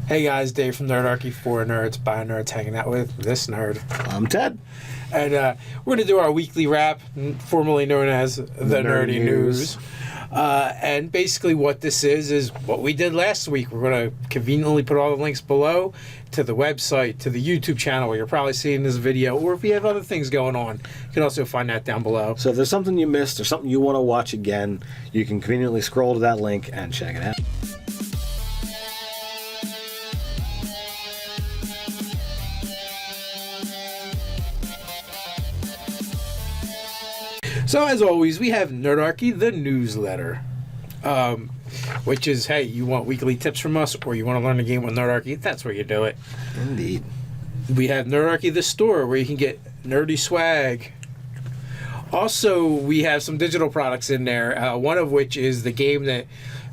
Hey guys, Dave from Nerdarchy for Nerds by Nerds, hanging out with this nerd. I'm Ted. And we're going to do our weekly wrap, formerly known as the Nerdy News. And basically what this is what we did last week. We're going to conveniently put all the links below to the website, to the YouTube channel where you're probably seeing this video, or if you have other things going on, you can also find that down below. So if there's something you missed or something you want to watch again, you can conveniently scroll to that link and check it out. So, as always, we have Nerdarchy, the newsletter, which is, hey, you want weekly tips from us, or you want to learn the game with Nerdarchy, that's where you do it. Indeed. We have Nerdarchy, the store, where you can get nerdy swag. Also, we have some digital products in there, one of which is the game that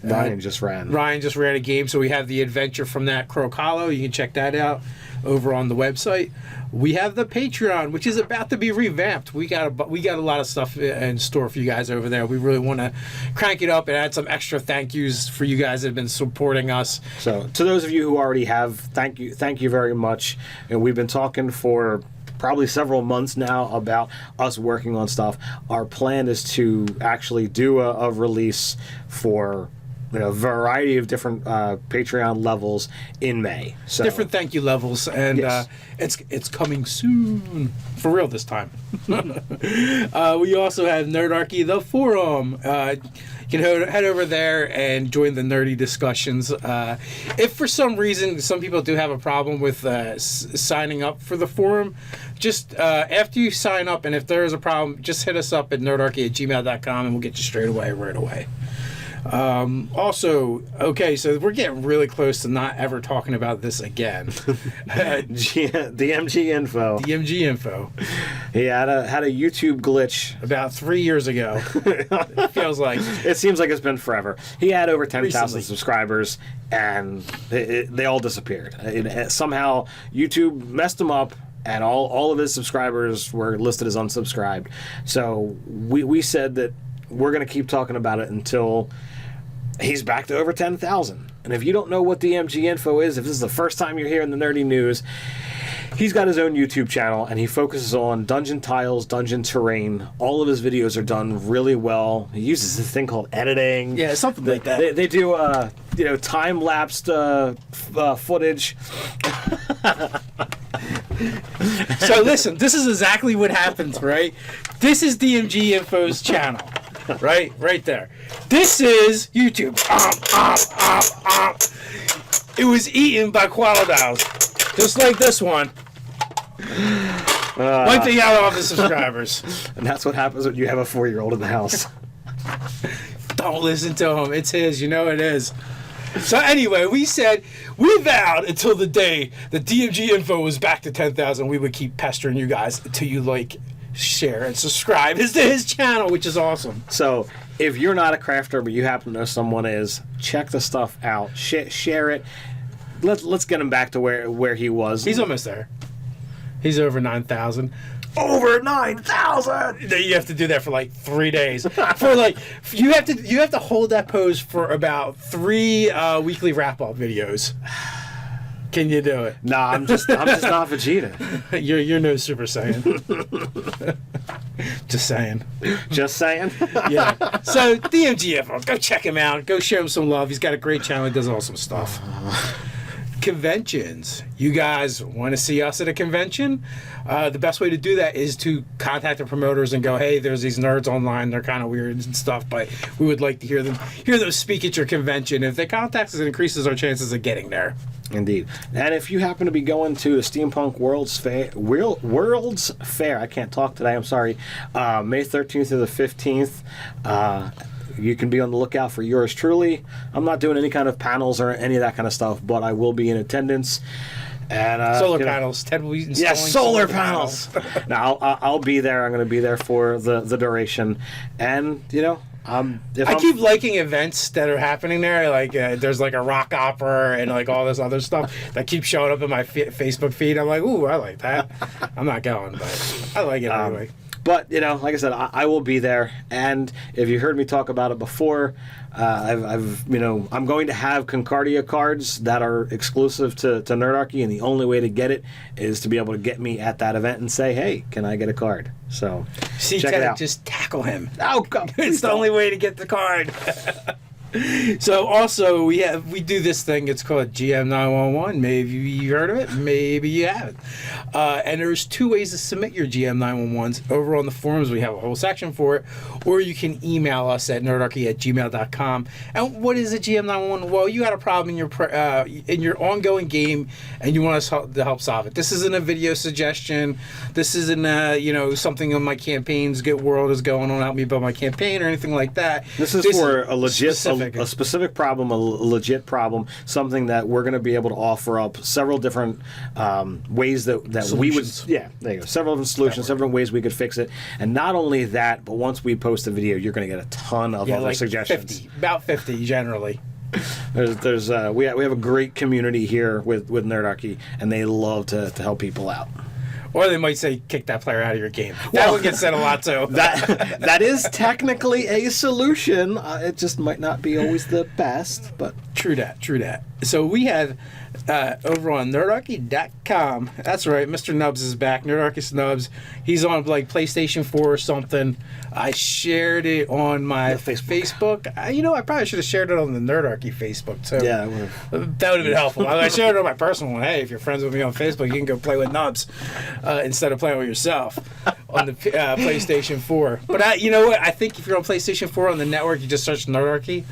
Ryan just ran. Ryan just ran a game, so we have the adventure from that, Croak. You can check that out over on the website. We have the Patreon, which is about to be revamped. We got a lot of stuff in store for you guys over there. We really want to crank it up and add some extra thank yous for you guys that have been supporting us. So to those of you who already have, thank you very much. And we've been talking for probably several months now about us working on stuff. Our plan is to actually do a release for a variety of different Patreon levels in May. So different thank you levels, and yes. It's coming soon, for real this time. We also have Nerdarchy, the forum. You can head over there and join the nerdy discussions. If for some reason some people do have a problem with signing up for the forum, just after you sign up, and if there is a problem, just hit us up at nerdarchy@gmail.com and we'll get you straight away, right away. Also, okay, so we're getting really close to not ever talking about this again. DMG info. DMG info. He had a YouTube glitch about 3 years ago. It feels like. It seems like it's been forever. He had over 10,000 subscribers, and they all disappeared. Somehow YouTube messed him up, and all of his subscribers were listed as unsubscribed. So we said that we're going to keep talking about it until he's back to over 10,000. And if you don't know what DMG info is, if this is the first time you're hearing the nerdy news, he's got his own YouTube channel, and he focuses on dungeon tiles, dungeon terrain. All of his videos are done really well. He uses this thing called editing. Yeah, something like that. They do time-lapsed footage. So listen, this is exactly what happens, right? This is DMG Info's channel, right there. This is YouTube. It was eaten by crocodiles, just like this one. Wiping out all the subscribers. And that's what happens when you have a 4-year-old in the house. Don't listen to him. It's his. You know it is. So anyway, we vowed until the day that DMG Info was back to 10,000, we would keep pestering you guys until you like, share, and subscribe to his channel, which is awesome. So if you're not a crafter but you happen to know someone is, check the stuff out, share it. Let's get him back to where he was. He's almost there. He's over 9,000. Over 9,000. You have to do that for like 3 days. For like you have to hold that pose for about 3 weekly wrap up videos. Can you do it? Nah, I'm just not Vegeta. You're no Super Saiyan. Just saying. Just saying. Yeah. So DMGF, go check him out. Go show him some love. He's got a great channel. He does awesome stuff. Conventions. You guys want to see us at a convention? The best way to do that is to contact the promoters and go, hey, there's these nerds online. They're kind of weird and stuff, but we would like to hear them speak at your convention. If they contact us, it increases our chances of getting there. Indeed. And if you happen to be going to the Steampunk World's Fair, I can't talk today, I'm sorry, May 13th to the 15th, you can be on the lookout for yours truly. I'm not doing any kind of panels or any of that kind of stuff, but I will be in attendance. And solar panels. Ted will be installing solar panels. Now I'll be there. I'm going to be there for the duration, and I keep liking events that are happening there. Like there's like a rock opera and like all this other stuff that keeps showing up in my Facebook feed. I'm like, ooh, I like that. I'm not going, but I like it anyway. But, like I said, I will be there. And if you heard me talk about it before, I'm going to have Concardia cards that are exclusive to Nerdarchy, and the only way to get it is to be able to get me at that event and say, hey, can I get a card? So, see, check it out. Just tackle him. Oh, God, it's the only way to get the card. So also we do this thing. It's called GM 911. Maybe you heard of it. Maybe you haven't. And there's two ways to submit your GM 911s. Over on the forums, we have a whole section for it. Or you can email us at nerdarchy@gmail.com. And what is a GM 911? Well, you got a problem in your ongoing game, and you want us to help solve it. This isn't a video suggestion. This isn't something on my campaigns. Get World is going on. Help me build my campaign or anything like that. This is for a legit. A specific problem, a legit problem, something that we're going to be able to offer up several different ways that we would, there you go, several different solutions, several ways we could fix it. And not only that, but once we post the video, you're going to get a ton of other suggestions. About 50 generally. We have a great community here with Nerdarchy, and they love to help people out. Or they might say, kick that player out of your game. That would get said a lot, too. That is technically a solution. It just might not be always the best, but... True that. So we have over on nerdarchy.com. That's right, Mr. Nubs is back. Nerdarchy Nubs. He's on like PlayStation 4 or something. I shared it on my Facebook. I probably should have shared it on the Nerdarchy Facebook too. Yeah, that would have been helpful. I shared it on my personal one. Hey, if you're friends with me on Facebook, you can go play with Nubs instead of playing with yourself on the PlayStation 4. But you know what? I think if you're on PlayStation 4 on the network, you just search Nerdarchy.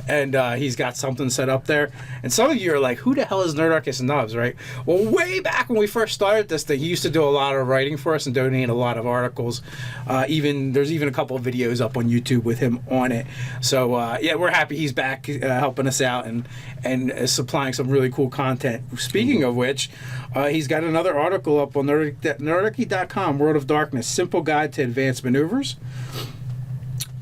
And he's got something set up there. And some of you are like, who the hell is Nerdarchy Nubs, right? Well, way back when we first started this thing, he used to do a lot of writing for us and donate a lot of articles. There's even a couple of videos up on YouTube with him on it. So, we're happy he's back helping us out and supplying some really cool content. Speaking of which, he's got another article up on nerdarchy.com, World of Darkness, Simple Guide to Advanced Maneuvers.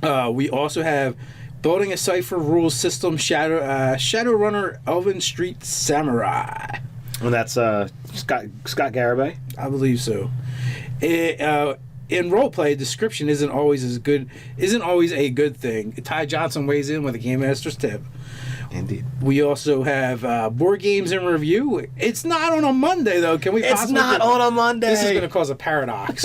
We also have Building a Cypher Rules System, Shadowrunner, Elven Street Samurai. And that's Scott Garibay? I believe so. In roleplay, description isn't always a good thing. Ty Johnson weighs in with a Game Master's tip. Indeed. We also have Board Games in Review. It's not on a Monday, though. Can we? It's not on a Monday. This is going to cause a paradox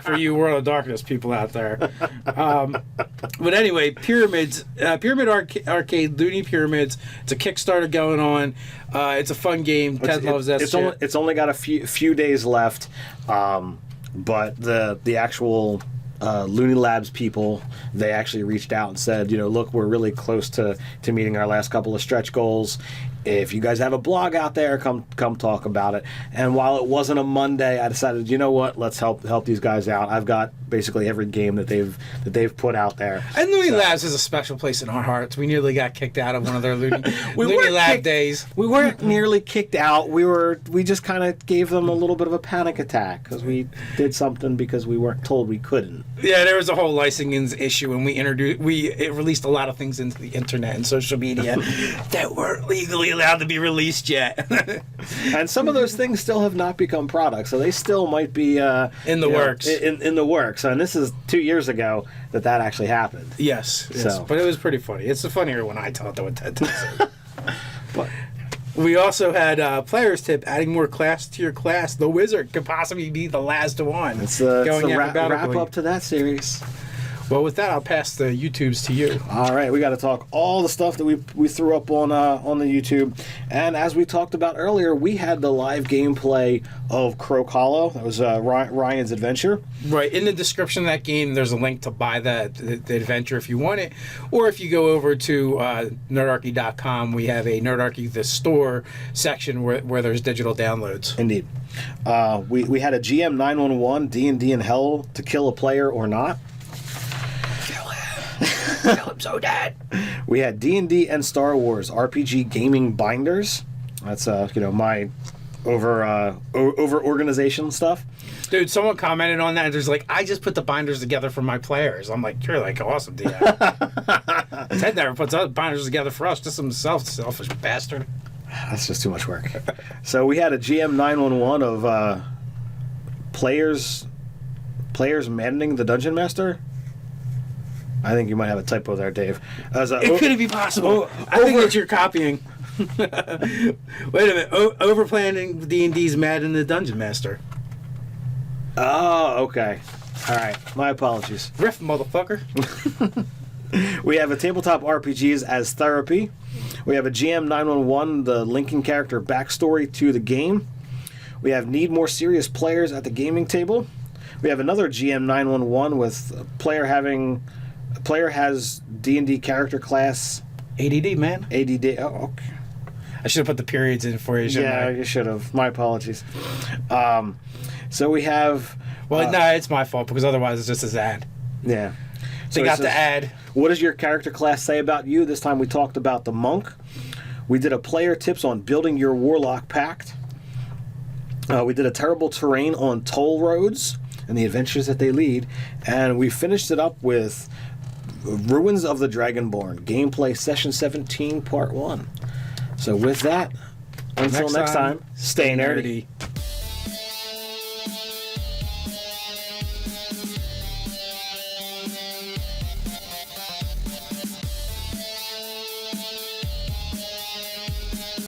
for you World of Darkness people out there. But anyway, Pyramids, Pyramid Arcade, Looney Pyramids. It's a Kickstarter going on. It's a fun game. Ted loves that. It's only got a few days left, but the actual Looney Labs people, they actually reached out and said, look, we're really close to meeting our last couple of stretch goals. If you guys have a blog out there, come talk about it. And while it wasn't a Monday, I decided, you know what, let's help these guys out. I've got basically every game that they've put out there. And Looney Labs is a special place in our hearts. We nearly got kicked out of one of their Looney Lab days. We weren't nearly kicked out. We just kind of gave them a little bit of a panic attack because we did something because we weren't told we couldn't. Yeah, there was a whole licensing issue, and it released a lot of things into the internet and social media that weren't legally allowed to be released yet. And some of those things still have not become products, so they still might be in the works. In the works. And this is 2 years ago that actually happened. Yes. But it was pretty funny. It's the funnier when I tell it than when Ted tells it. But we also had players tip, adding more class to your class. The wizard could possibly be the last one. It's the wrap up to that series. Well, with that, I'll pass the YouTubes to you. All right, we got to talk all the stuff that we threw up on the YouTube. And as we talked about earlier, we had the live gameplay of Croak Hollow. That was Ryan's adventure. Right. In the description of that game, there's a link to buy the adventure if you want it. Or if you go over to nerdarchy.com, we have a Nerdarchy the store section where there's digital downloads. Indeed. We had a GM 911 D&D in Hell to kill a player or not. Kill him so dead. We had D&D and Star Wars RPG gaming binders. That's my over organization stuff. Dude, someone commented on that. There's like, I just put the binders together for my players. I'm like, you're like awesome, DM. Ted never puts binders together for us. Just himself, selfish bastard. That's just too much work. So we had a GM 911 of players Players maddening the dungeon master? I think you might have a typo there, Dave. It couldn't be possible. I think that you're copying. Wait a minute. Overplanning D&D's Madden the Dungeon Master. Oh, okay. All right. My apologies. Riff, motherfucker. We have a tabletop RPGs as therapy. We have a GM 911, the linking character backstory to the game. We have need more serious players at the gaming table. We have another GM 911 with a player has D&D character class. ADD, man. ADD. Oh, okay. I should have put the periods in for you. Yeah, you should have. My apologies. So we have. Well, no, it's my fault because otherwise it's just his ad. Yeah. They got the ad. What does your character class say about you? This time we talked about the monk. We did a player tips on building your warlock pact. We did a terrible terrain on toll roads and the adventures that they lead. And we finished it up with Ruins of the Dragonborn, gameplay session 17, part 1. So with that, until next time, stay nerdy.